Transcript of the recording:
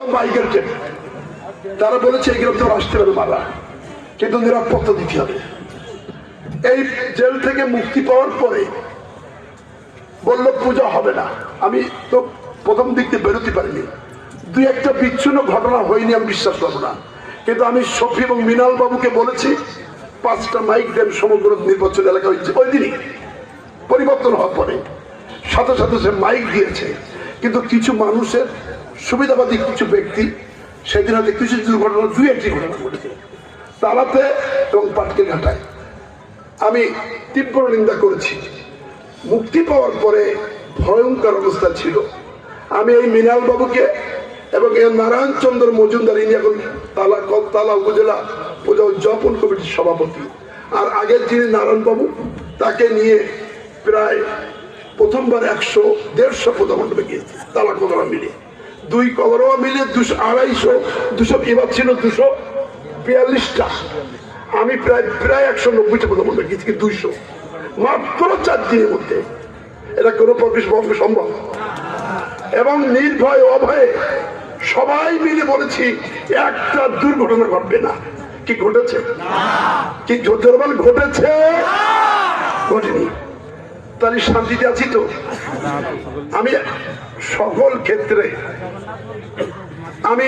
বাইকের ট্রেন তারা বলেছে এগুলো তো আসতে পারে মারা, কিন্তু নিরাপত্তা দিতে হবে। এই জেল থেকে মুক্তি পাওয়ার পরে বলল পূজা হবে না। আমি তো প্রথম দিক দিয়ে বেরোতে পারিনি, দুই একটা বিচ্ছিন্ন ঘটনা হয়নি, আমি বিশ্বাস করবো না। কিন্তু আমি শফি এবং মিনাল বাবুকে বলেছি 5টা মাইক দেন সমগ্র নির্বাচন এলাকা হয়েছে। ওই দিনই পরিবর্তন হওয়ার পরে সাথে সাথে সে মাইক দিয়েছে। কিন্তু কিছু মানুষের সুবিধাবাদী কিছু ব্যক্তি সেদিন হয়তো কিছু দুর্ঘটনা, দুই একটি ঘটনা ঘটেছে তালাতে এবং পাটকেল ঘাটায়। আমি তীব্র নিন্দা করেছি। মুক্তি পাওয়ার পরে ভয়ঙ্কর অবস্থা ছিল। আমি এই মিনাল বাবুকে এবং এই নারায়ণ চন্দ্র মজুমদার, ইনি এখন তালা উপজেলা পূজা উদযাপন কমিটির সভাপতি, আর আগের যিনি নারায়ণ বাবু, তাকে নিয়ে প্রায় প্রথমবার 100-150 পূজা মণ্ডপে গিয়েছে তালা কদরা মিলে, 2 কদরা মিলে 200-250 এবার ছিল 242টা। আমি প্রায় 190টা পূজা মণ্ডপে গিয়েছি, 200 মাত্র 4 দিনের মধ্যে। এটা কোনো পক্ষে সম্ভব? এবং নির্ভয় অভয়ে সবাই মিলে বলেছি একটা দুর্ঘটনা ঘটবে না। কি ঘটেছে? কি ঘটেছে? ঘটেনি। তাহলে শান্তিতে আছি তো? আমি সকল ক্ষেত্রে আমি